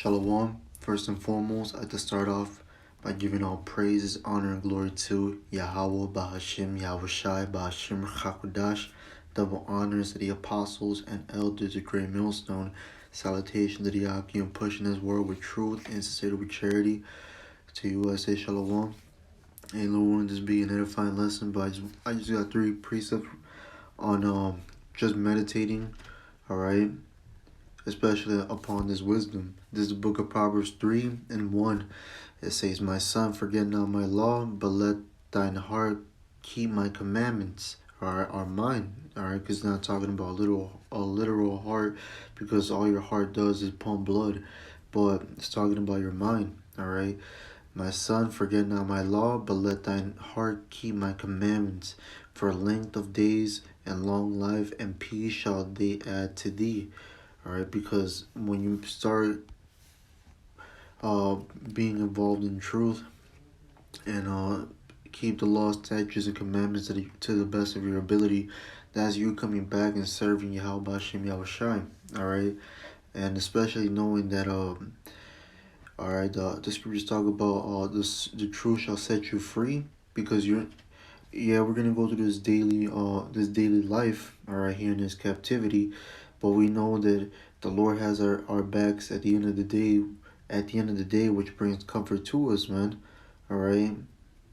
Shalom. First and foremost, I'd like to start off by giving all praises, honor, and glory to Yahweh, Bahashim, Yahushai, Bahashim, Chakudash. Double honors to the apostles and elders of Great Millstone. Salutation to the Akim, pushing his word with truth and sincerity with charity. To you, I say Shalom. Ain't no one this be an edifying lesson, but I just got 3 precepts on just meditating. Alright, especially upon this wisdom. This is the book of Proverbs 3:1. It says, "My son, forget not my law, but let thine heart keep my commandments." Are mine. Alright, because it's not talking about a literal heart, because all your heart does is pump blood, but it's talking about your mind. Alright, "My son, forget not my law, but let thine heart keep my commandments. For length of days and long life and peace shall they add to thee." Alright, because when you start being involved in truth and keep the law, statutes, and commandments to the best of your ability, that's you coming back and serving Yahweh Bashem Yahushai. Alright, and especially knowing that alright, the scriptures talk about the truth shall set you free, because we're gonna go through this daily life, alright, here in this captivity, but we know that the Lord has our backs at the end of the day, which brings comfort to us, man. Alright,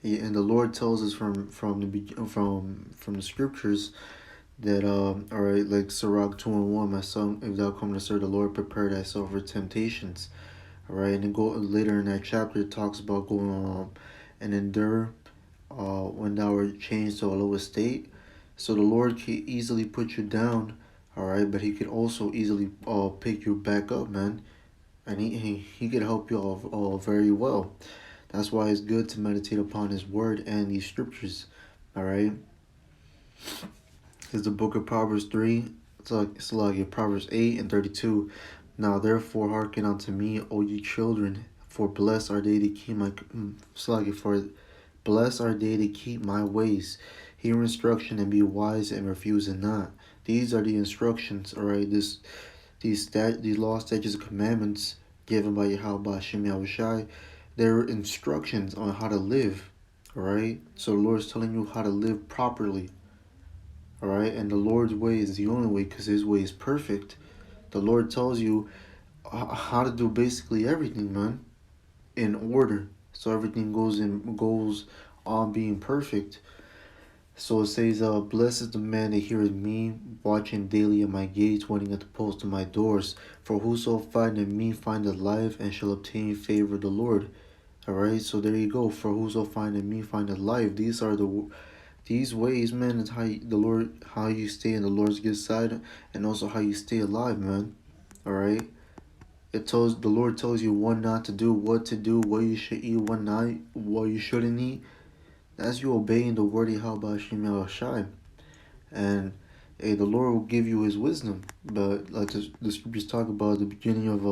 and the Lord tells us from the scriptures that alright, like Sirach 2:1, "My son, if thou come to serve the Lord, prepare thyself for temptations." Alright, and then go later in that chapter, it talks about going and endure when thou art changed to a lower state. So the Lord can easily put you down, alright, but he could also easily pick you back up, man. And he could help you all very well. That's why it's good to meditate upon his word and these scriptures. Alright. It's the book of Proverbs 3. It's like Proverbs 8:32. "Now therefore hearken unto me, O ye children, for blessed are they to keep my ways. Hear instruction and be wise and refuse it not." These are the instructions, alright. These law, statutes, and commandments given by Yahweh Hashem Yahushai, they're instructions on how to live. Alright, so the Lord is telling you how to live properly. Alright, and the Lord's way is the only way, because his way is perfect. The Lord tells you how to do basically everything, man, in order, so everything goes on being perfect. So it says, "Blessed is the man that heareth me, watching daily at my gates, waiting at the post of my doors. For whoso findeth me findeth life, and shall obtain favor of the Lord." Alright, so there you go. "For whoso findeth me findeth life." These ways, man, is how you stay in the Lord's good side, and also how you stay alive, man. Alright, the Lord tells you what not to do, what to do, what you should eat, what you shouldn't eat. That's you obeying the word of Yahweh Hashem Yahushai. And the Lord will give you his wisdom. But like the scriptures talk about, the beginning of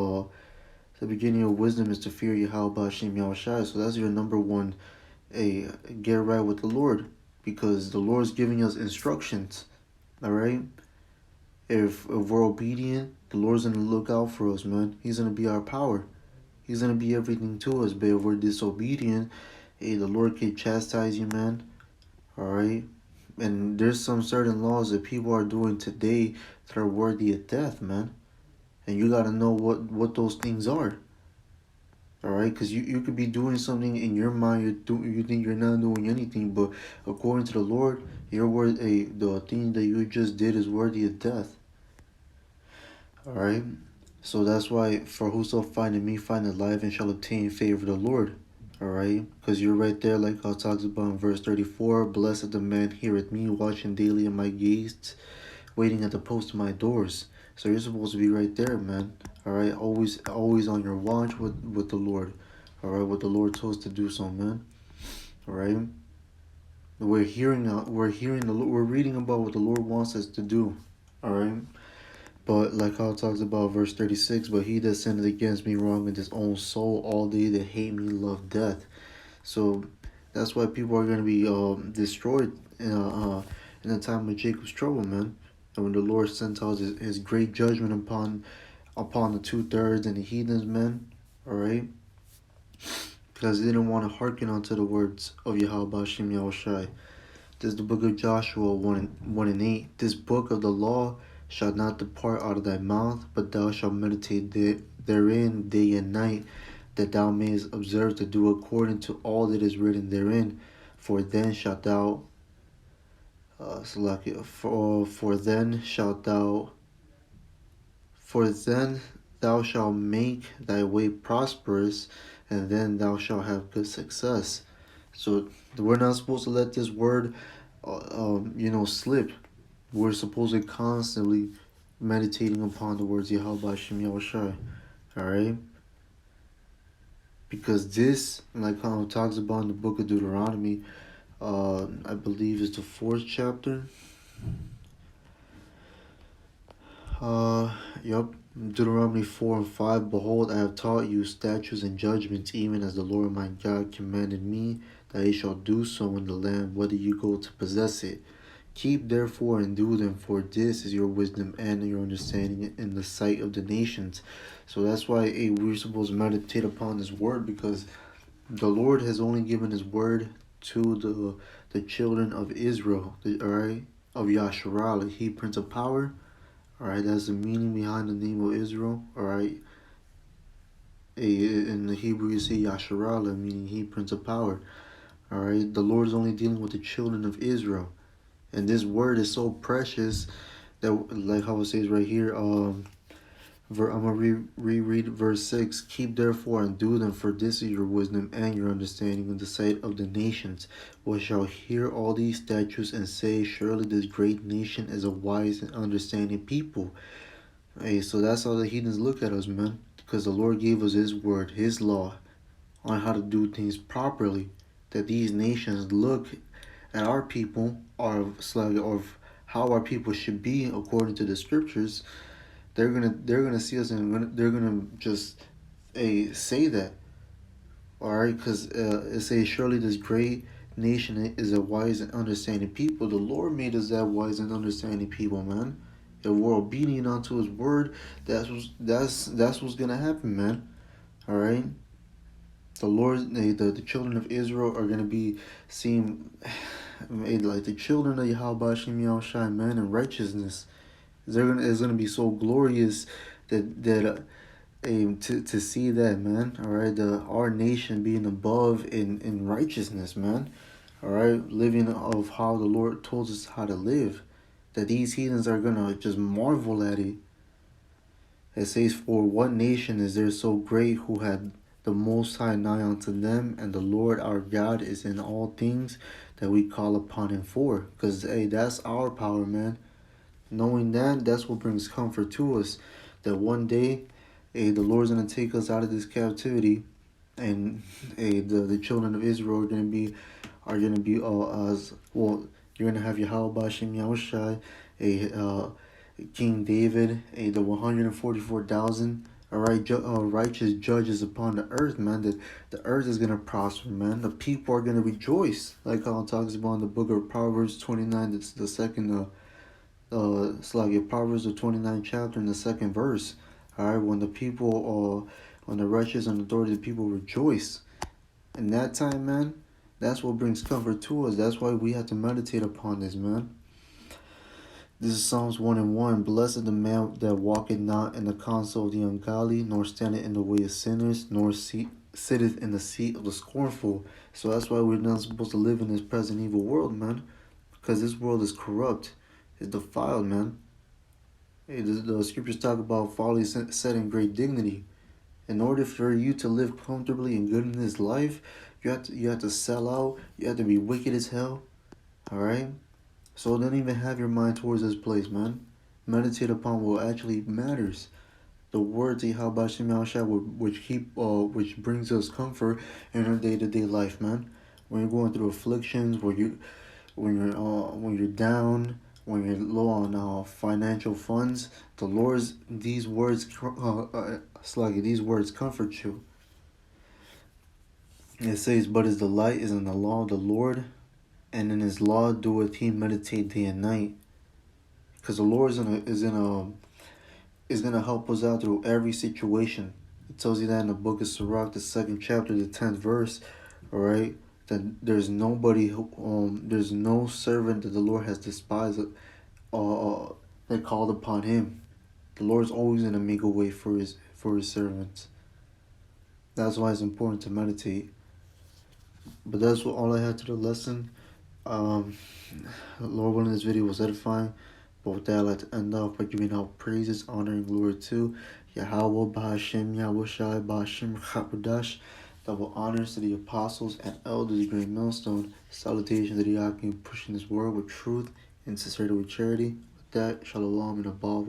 wisdom is to fear Yahweh Hashem Yahushai. So that's your number one. Get right with the Lord, because the Lord's giving us instructions. Alright? If we're obedient, the Lord's gonna look out for us, man. He's gonna be our power. He's gonna be everything to us. But if we're disobedient, the Lord can chastise you, man. Alright? And there's some certain laws that people are doing today that are worthy of death, man. And you gotta know what those things are. Alright? Because you could be doing something in your mind, you think you're not doing anything, but according to the Lord, the thing that you just did is worthy of death. Alright? So that's why, "For whoso findeth me findeth life, and shall obtain favor of the Lord." Alright? Because you're right there, like how it talks about in verse 34. "Blessed the man heareth me, watching daily at my gates, waiting at the post of my doors." So you're supposed to be right there, man. Alright? Always on your watch with the Lord. Alright? What the Lord told us to do, so, man. Alright? We're reading about what the Lord wants us to do. Alright? But like how it talks about verse 36, "But he that sinneth against me wrongeth his own soul. All they that hate me love death." So that's why people are going to be destroyed in the time of Jacob's trouble, man. And when the Lord sent out his great judgment upon upon the 2/3 and the heathens, man. Alright? Because they didn't want to hearken unto the words of Yahweh Hashem Yahushai. This is the book of Joshua 1 and 8. This book of the law shall not depart out of thy mouth, but thou shalt meditate therein day and night, that thou mayest observe to do according to all that is written therein. For then shalt thou for then thou shalt make thy way prosperous, and then thou shalt have good success. So we're not supposed to let this word slip. We're supposed to constantly meditating upon the words Yahweh Hashem Yahushai. Alright? Because this, like how it talks about in the book of Deuteronomy, I believe it's the 4th chapter. Deuteronomy 4 and 5. Behold, I have taught you statutes and judgments, even as the Lord my God commanded me, that ye shall do so in the land, whether you go to possess it. Keep therefore and do them, for this is your wisdom and your understanding in the sight of the nations. So that's why we're supposed to meditate upon this word, because the Lord has only given his word to the children of Israel, alright, of Yasharallah. He, Prince of Power. Alright, that's the meaning behind the name of Israel. Alright. In the Hebrew you say Yasharallah, meaning he, Prince of Power. Alright, the Lord is only dealing with the children of Israel. And this word is so precious that, like how it says right here, I'm going to reread verse 6. Keep therefore and do them, for this is your wisdom and your understanding in the sight of the nations. We shall hear all these statutes and say, surely this great nation is a wise and understanding people. Hey, so that's how the heathens look at us, man. Because the Lord gave us his word, his law, on how to do things properly. That these nations look at our people, or how our people should be according to the scriptures. They're gonna see us and they're gonna just say that. Alright, because it says, surely this great nation is a wise and understanding people. The Lord made us that wise and understanding people, man. If we're obedient unto his word, that's what's gonna happen, man. Alright. The Lord, the children of Israel are gonna be seen like the children of Yahweh Hashem Yahushai, man, in righteousness. It's gonna be so glorious that to see that, man. All right, our nation being above in righteousness, man. All right, living of how the Lord told us how to live. That these heathens are gonna just marvel at it. It says, for what nation is there so great who had the Most High nigh unto them, and the Lord our God is in all things that we call upon him for. Because, that's our power, man. Knowing that, that's what brings comfort to us. That one day, the Lord's going to take us out of this captivity, and the children of Israel are going to be as well. You're going to have Yahweh Hashem Yahushai, King David, the 144,000. All right, righteous judges upon the earth, man. That the earth is gonna prosper, man. The people are gonna rejoice, like how it talks about in the book of Proverbs 29. That's the second, Proverbs the 29th chapter in the 2nd verse. All right, when the people, when the righteous and authority of the people rejoice, in that time, man, that's what brings comfort to us. That's why we have to meditate upon this, man. This is Psalms 1 and 1. Blessed the man that walketh not in the counsel of the ungodly, nor standeth in the way of sinners, nor sitteth in the seat of the scornful. So that's why we're not supposed to live in this present evil world, man. Because this world is corrupt. It's defiled, man. The scriptures talk about folly set in great dignity. In order for you to live comfortably and good in this life, you have to sell out. You have to be wicked as hell. Alright? So don't even have your mind towards this place, man. Meditate upon what actually matters. The words of Yahweh Hashem Yahushua, which brings us comfort in our day-to-day life, man. When you're going through afflictions, when you're down, when you're low on financial funds, these words comfort you. It says, but his delight is in the law of the Lord, and in his law doeth he meditate day and night. Because the Lord is gonna help us out through every situation. It tells you that in the book of Sirach, the second chapter, the 10th verse. All right, that there's nobody who, there's no servant that the Lord has despised, that called upon Him. The Lord's always gonna make a way for His servants. That's why it's important to meditate. But that's all I had to the lesson. Um, Lord willing, this video was edifying. But with that, I'd like to end off by giving out praises, honor, and glory to Yahweh, Bahashem, Yahweh Shai, Bahashem, Chakodash. Double honors to the apostles and elders, great millstone. Salutations to the Yakim pushing this world with truth and sincerity with charity. With that, shalom and above.